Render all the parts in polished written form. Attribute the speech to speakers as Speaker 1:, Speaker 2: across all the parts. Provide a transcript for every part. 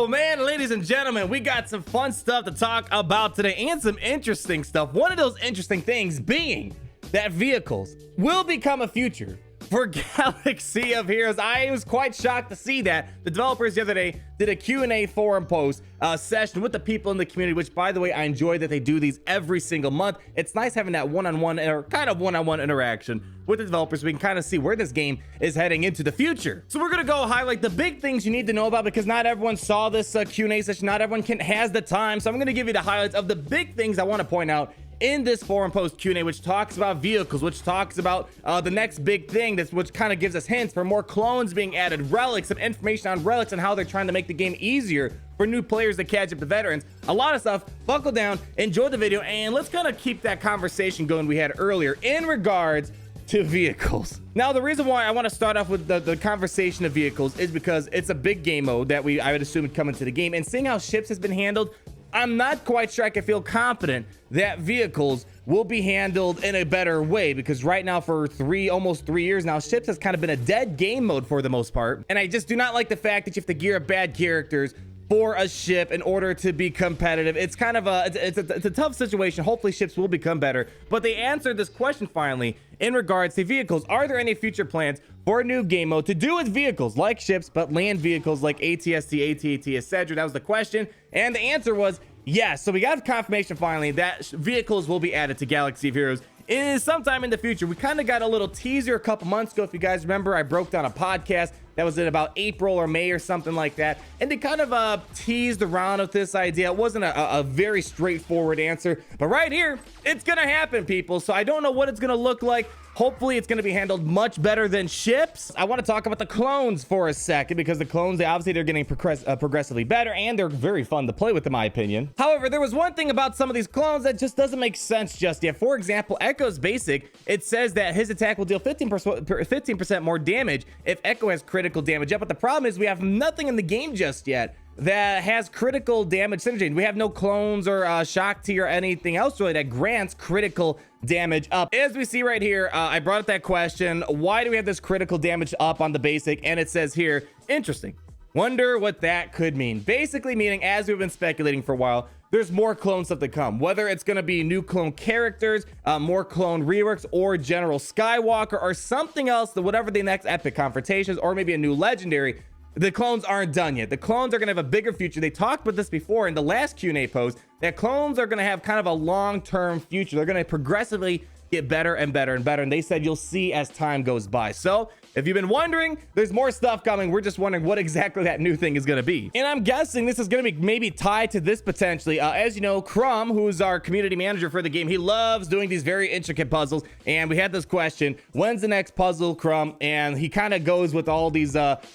Speaker 1: Oh man, ladies and gentlemen, we got some fun stuff to talk about today and some interesting stuff. One of those interesting things being that vehicles will become a future for Galaxy of Heroes. I was quite shocked to see that. The developers the other day did a Q&A forum post session with the people in the community, which, by the way, I enjoy that they do these every single month. It's nice having that one-on-one or kind of one-on-one interaction with the developers so we can kind of see where this game is heading into the future. So we're gonna go highlight the big things you need to know about, because not everyone saw this Q&A session. Not everyone has the time. So I'm gonna give you the highlights of the big things I want to point out in this forum post Q&A, which talks about vehicles, which talks about the next big thing, which kind of gives us hints for more clones being added, relics, some information on relics and how they're trying to make the game easier for new players to catch up to veterans. A lot of stuff. Buckle down, enjoy the video, and let's kind of keep that conversation going we had earlier in regards to vehicles. Now, the reason why I want to start off with the conversation of vehicles is because it's a big game mode that I would assume would come into the game, and seeing how ships has been handled, I'm not quite sure I can feel confident that vehicles will be handled in a better way, because right now for almost 3 years now, ships has kind of been a dead game mode for the most part. And I just do not like the fact that you have to gear up bad characters for a ship in order to be competitive. It's kind of it's a tough situation. Hopefully ships will become better, but they answered this question finally in regards to vehicles. Are there any future plans for a new game mode to do with vehicles like ships, but land vehicles like ATST, AT-AT, etc.? That was the question, and the answer was yes. So we got confirmation finally that vehicles will be added to Galaxy of Heroes is sometime in the future. We kind of got a little teaser a couple months ago. If you guys remember, I broke down a podcast that was in about April or May or something like that, and they kind of teased around with this idea. It wasn't a very straightforward answer, but right here, it's gonna happen, people. So I don't know what it's gonna look like. Hopefully it's going to be handled much better than ships. I want to talk about the clones for a second, because the clones, they're getting progressively better, and they're very fun to play with, in my opinion. However, there was one thing about some of these clones that just doesn't make sense just yet. For example, Echo's basic, it says that his attack will deal 15% more damage if Echo has critical damage up. But the problem is we have nothing in the game just yet that has critical damage synergy. We have no clones or shock T or anything else really that grants critical damage up. As we see right here, I brought up that question, why do we have this critical damage up on the basic? And it says here, interesting, wonder what that could mean. Basically meaning, as we've been speculating for a while, there's more clone stuff to come, whether it's going to be new clone characters, more clone reworks, or General Skywalker, or something else, whatever the next epic confrontations, or maybe a new legendary. The clones aren't done yet. The clones are going to have a bigger future. They talked about this before in the last Q&A post, that clones are going to have kind of a long-term future. They're going to progressively get better and better and better, and they said you'll see as time goes by. So if you've been wondering, there's more stuff coming. We're just wondering what exactly that new thing is going to be, and I'm guessing this is going to be maybe tied to this potentially. As you know, Crumb, who's our community manager for the game, he loves doing these very intricate puzzles, and we had this question, when's the next puzzle, Crumb? And he kind of goes with all these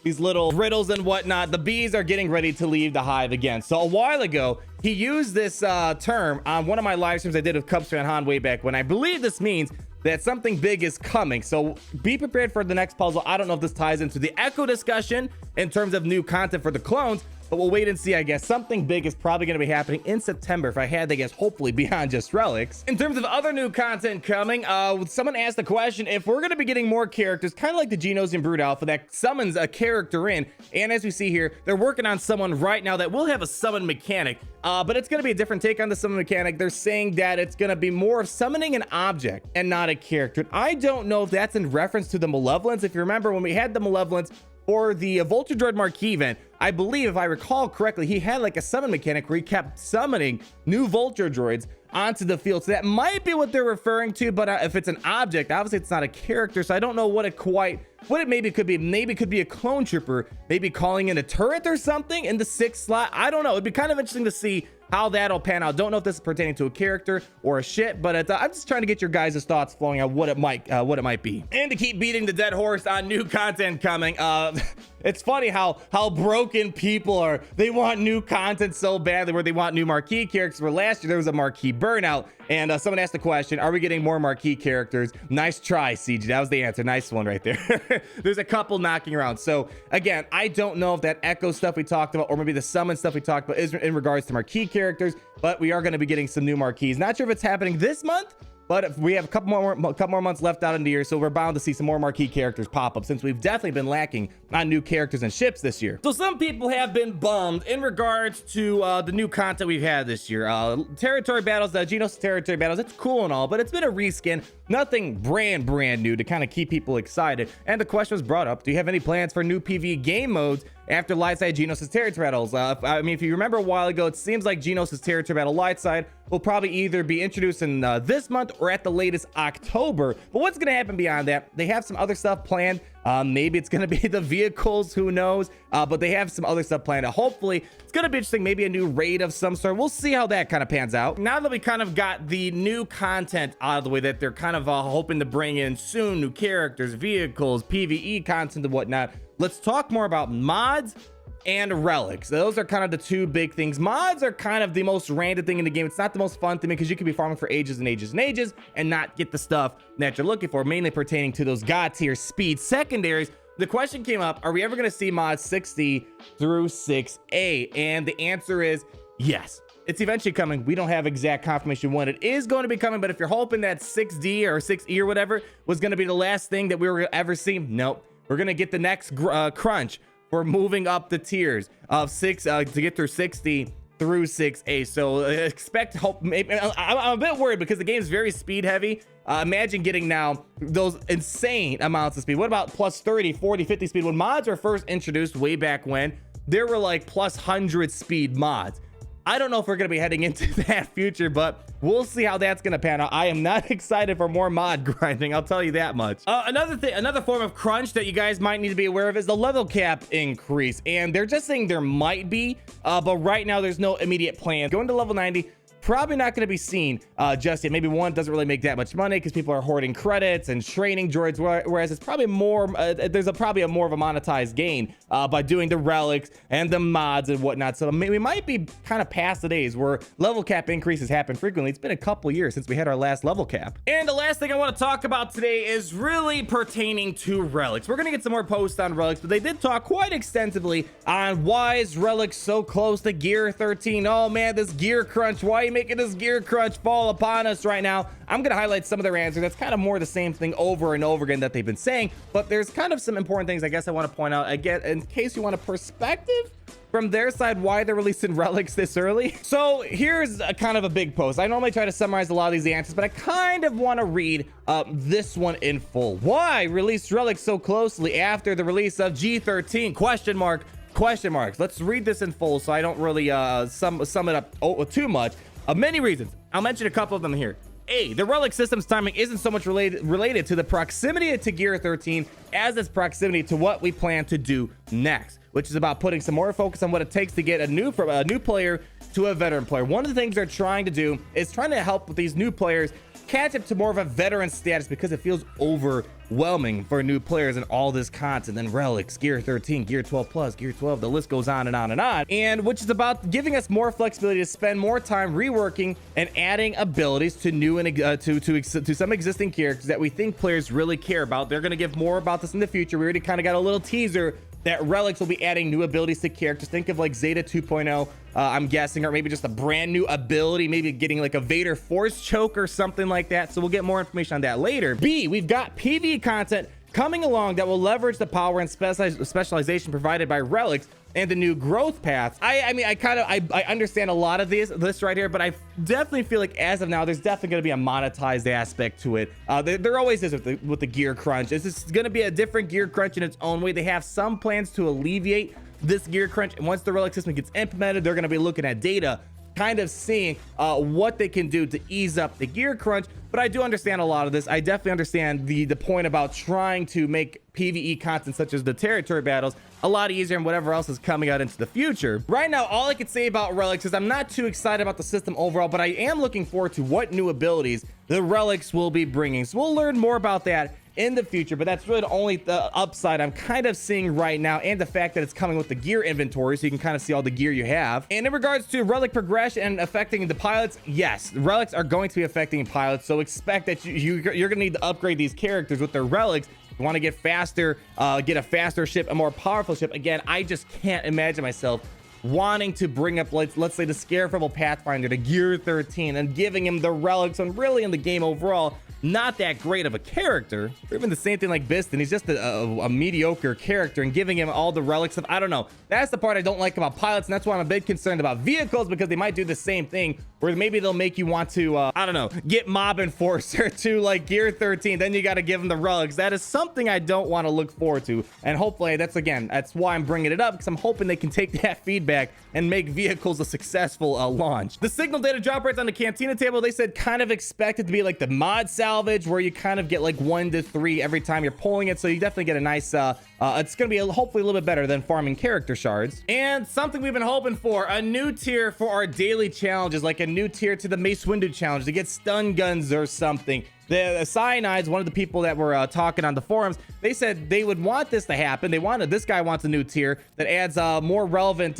Speaker 1: little riddles and whatnot. The bees are getting ready to leave the hive again. So a while ago, he used this term on one of my live streams I did with Cubs Fan Han way back when. I believe this means that something big is coming. So be prepared for the next puzzle. I don't know if this ties into the Echo discussion in terms of new content for the clones, but we'll wait and see. I guess something big is probably going to be happening in September, if I had to guess, hopefully beyond just relics. In terms of other new content coming, someone asked the question if we're going to be getting more characters, kind of like the Genos and Brood Alpha, that summons a character in. And as we see here, they're working on someone right now that will have a summon mechanic, but it's going to be a different take on the summon mechanic. They're saying that it's going to be more of summoning an object and not a character. And I don't know if that's in reference to the Malevolence. If you remember when we had the Malevolence or the Vulture Droid Marquee event, I believe, if I recall correctly, he had like a summon mechanic where he kept summoning new Vulture Droids onto the field. So that might be what they're referring to, but if it's an object, obviously it's not a character, so I don't know what it maybe could be. Maybe it could be a clone trooper, maybe calling in a turret or something in the 6th slot. I don't know. It'd be kind of interesting to see how that'll pan out. Don't know if this is pertaining to a character or a ship, but I'm just trying to get your guys' thoughts flowing on what it might be. And to keep beating the dead horse on new content coming, it's funny how broken people are. They want new content so badly, where they want new marquee characters. Where last year there was a marquee burnout, and someone asked the question, are we getting more marquee characters? Nice try, CG. That was the answer. Nice one right there. There's a couple knocking around. So again, I don't know if that Echo stuff we talked about, or maybe the summon stuff we talked about, is in regards to marquee characters, but we are going to be getting some new marquees. Not sure if it's happening this month but if we have a couple more months left out in the year, so we're bound to see some more marquee characters pop up, since we've definitely been lacking on new characters and ships this year. So some people have been bummed in regards to the new content we've had this year. Territory battles, Geonosis territory battles, it's cool and all, but it's been a reskin, nothing brand new to kind of keep people excited. And the question was brought up, do you have any plans for new PvE game modes after light side Geonosis territory battles? I mean, if you remember a while ago, it seems like Geonosis territory battle light side will probably either be introduced in this month or at the latest October. But what's going to happen beyond that? They have some other stuff planned. Maybe it's going to be the vehicles, who knows? But they have some other stuff planned. Hopefully, it's going to be interesting. Maybe a new raid of some sort. We'll see how that kind of pans out. Now that we kind of got the new content out of the way that they're kind of hoping to bring in soon, new characters, vehicles, PvE content and whatnot, let's talk more about mods and relics. Those are kind of the two big things. Mods are kind of the most random thing in the game. It's not the most fun thing because you could be farming for ages and ages and ages and not get the stuff that you're looking for, mainly pertaining to those god tier speed secondaries. The question came up, are we ever going to see mods 6D through 6A? And the answer is yes. It's eventually coming. We don't have exact confirmation when it is going to be coming, but if you're hoping that 6D or 6E or whatever was going to be the last thing that we were ever seeing, nope. We're going to get the next crunch for moving up the tiers of 6 to get through 60 through 6A. So expect hope. Maybe, I'm a bit worried because the game's very speed heavy. Imagine getting now those insane amounts of speed. What about plus 30, 40, 50 speed? When mods were first introduced way back when, there were like plus 100 speed mods. I don't know if we're going to be heading into that future, but we'll see how that's going to pan out. I am not excited for more mod grinding, I'll tell you that much. Another form of crunch that you guys might need to be aware of is the level cap increase. And they're just saying there might be, but right now there's no immediate plan. Going to level 90, probably not going to be seen just yet. Maybe one doesn't really make that much money because people are hoarding credits and training droids, whereas it's probably more there's probably a more of a monetized gain by doing the relics and the mods and whatnot. So we might be kind of past the days where level cap increases happen frequently. It's been a couple years since we had our last level cap. And the last thing I want to talk about today is really pertaining to relics. We're going to get some more posts on relics, but they did talk quite extensively on why is relics so close to gear 13. Oh man, this gear crunch, why are you making this gear crunch fall upon us right now? I'm going to highlight some of their answers. That's kind of more the same thing over and over again that they've been saying, but there's kind of some important things I guess I want to point out again in case you want a perspective from their side why they're releasing relics this early. So here's a kind of a big post. I normally try to summarize a lot of these answers, but I kind of want to read this one in full. Why release relics so closely after the release of G13? Question marks. Let's read this in full so I don't really sum it up too much. Many reasons. I'll mention a couple of them here. A, the relic system's timing isn't so much related to the proximity to Gear 13 as its proximity to what we plan to do next, which is about putting some more focus on what it takes to get a new player to a veteran player. One of the things they're trying to do is trying to help with these new players catch up to more of a veteran status because it feels overwhelming for new players and all this content. Then relics, gear 13, gear 12 plus, gear 12, the list goes on and on and on. And which is about giving us more flexibility to spend more time reworking and adding abilities to new and to some existing characters that we think players really care about. They're going to give more about this in the future. We already kind of got a little teaser that relics will be adding new abilities to characters. Think of like Zeta 2.0, I'm guessing, or maybe just a brand new ability, maybe getting like a Vader force choke or something like that. So we'll get more information on that later. B, we've got PvE content coming along that will leverage the power and specialization provided by relics and the new growth paths. I mean, I understand a lot of this right here, but I definitely feel like as of now, there's definitely going to be a monetized aspect to it. There always is with the gear crunch. This is going to be a different gear crunch in its own way. They have some plans to alleviate this gear crunch, and once the relic system gets implemented, they're going to be looking at data, kind of seeing what they can do to ease up the gear crunch. But I do understand a lot of this. I definitely understand the point about trying to make PvE content such as the territory battles a lot easier and whatever else is coming out into the future. Right now, all I can say about relics is I'm not too excited about the system overall, but I am looking forward to what new abilities the relics will be bringing. So we'll learn more about that in the future, but that's really the only upside I'm kind of seeing right now, and the fact that it's coming with the gear inventory so you can kind of see all the gear you have. And in regards to relic progression and affecting the pilots, yes, relics are going to be affecting pilots, so expect that you're going to need to upgrade these characters with their relics. You want to get faster, get a faster ship, a more powerful ship. Again, I just can't imagine myself wanting to bring up, let's say, the Scarefable Pathfinder to Gear 13 and giving him the relics, and really in the game overall, not that great of a character. Or even the same thing like Biston. He's just a mediocre character, and giving him all the relics stuff, I don't know. That's the part I don't like about pilots, and that's why I'm a bit concerned about vehicles, because they might do the same thing, where maybe they'll make you want to, I don't know, get Mob Enforcer to like Gear 13, then you got to give him the relics. That is something I don't want to look forward to, and hopefully that's why I'm bringing it up, because I'm hoping they can take that feedback and make vehicles a successful launch. The signal data drop rates on the Cantina table, they said kind of expected to be like the mod salvage, where you kind of get like 1 to 3 every time you're pulling it, so you definitely get a nice it's gonna be hopefully a little bit better than farming character shards. And something we've been hoping for, a new tier for our daily challenges, like a new tier to the Mace Windu challenge to get stun guns or something. The Cyanides, one of the people that were talking on the forums, they said they would want this to happen. This guy wants a new tier that adds more relevant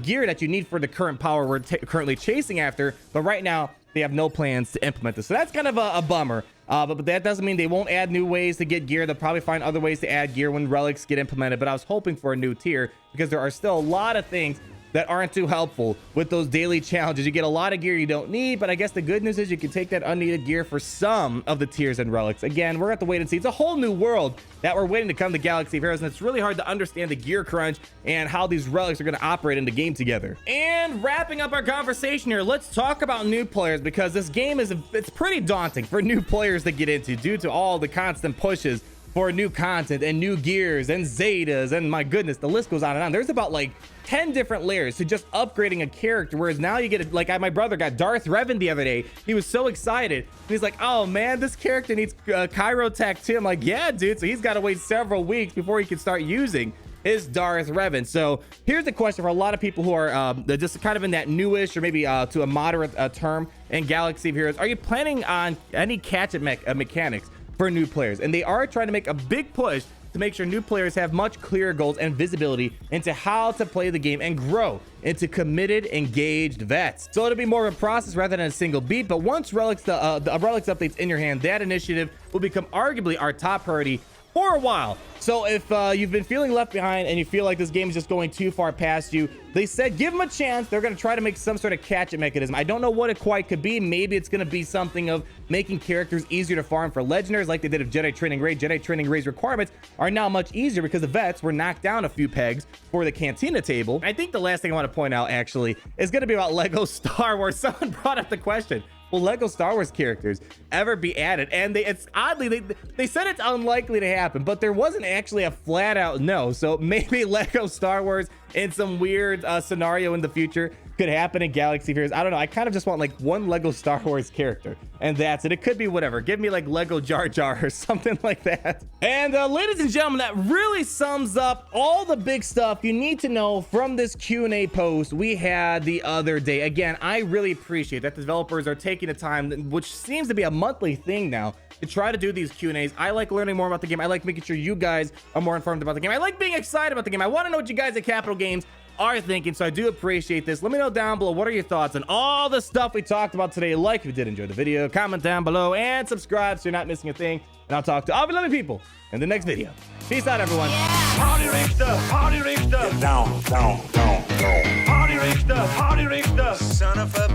Speaker 1: gear that you need for the current power we're currently chasing after. But right now, they have no plans to implement this. So that's kind of a bummer. But that doesn't mean they won't add new ways to get gear. They'll probably find other ways to add gear when relics get implemented. But I was hoping for a new tier, because there are still a lot of things that aren't too helpful with those daily challenges. You get a lot of gear you don't need, but I guess the good news is you can take that unneeded gear for some of the tiers and relics. Again, we're going to have to wait and see. It's a whole new world that we're waiting to come to Galaxy of Heroes, and it's really hard to understand the gear crunch and how these relics are going to operate in the game together. And wrapping up our conversation here, let's talk about new players, because this game it's pretty daunting for new players to get into due to all the constant pushes for new content and new gears and Zetas, and my goodness, the list goes on and on. There's about like 10 different layers to just upgrading a character, whereas now you get like my brother got Darth Revan the other day. He was so excited, and he's like, oh man, this character needs Chirotech too. I'm like, yeah dude, so he's got to wait several weeks before he can start using his Darth Revan. So here's the question for a lot of people who are just kind of in that newish, or maybe to a moderate term in Galaxy of Heroes. Are you planning on any catch-up mechanics for new players? And they are trying to make a big push to make sure new players have much clearer goals and visibility into how to play the game and grow into committed, engaged vets. So it'll be more of a process rather than a single beat. But once Relics, the Relics update's in your hand, that initiative will become arguably our top priority for a while. So if you've been feeling left behind and you feel like this game is just going too far past you, they said give them a chance. They're going to try to make some sort of catch-up mechanism. I don't know what it quite could be. Maybe it's going to be something of making characters easier to farm for legendaries, like they did with Jedi Training Ray. Jedi Training Ray's requirements are now much easier because the vets were knocked down a few pegs for the Cantina table. I think the last thing I want to point out actually is going to be about Lego Star Wars. Someone brought up the question, will Lego Star Wars characters ever be added? And it's oddly, they said it's unlikely to happen, but there wasn't actually a flat out no. So maybe Lego Star Wars in some weird scenario in the future could happen in Galaxy of Heroes. I don't know. I kind of just want like one Lego Star Wars character, and that's it. It could be whatever. Give me like Lego Jar Jar or something like that. And ladies and gentlemen, that really sums up all the big stuff you need to know from this Q&A post we had the other day. Again, I really appreciate that the developers are taking the time, which seems to be a monthly thing now, to try to do these Q&As. I like learning more about the game. I like making sure you guys are more informed about the game. I like being excited about the game. I want to know what you guys at Capital Games are thinking, so I do appreciate this. Let me know down below, what are your thoughts on all the stuff we talked about today? Like if you did enjoy the video, comment down below, and subscribe so you're not missing a thing. And I'll talk to all the lovely people in the next video. Peace out, everyone.
Speaker 2: Yeah. Party Richter, party Richter. Down, down, down, down. Party Richter, party Richter. Son of a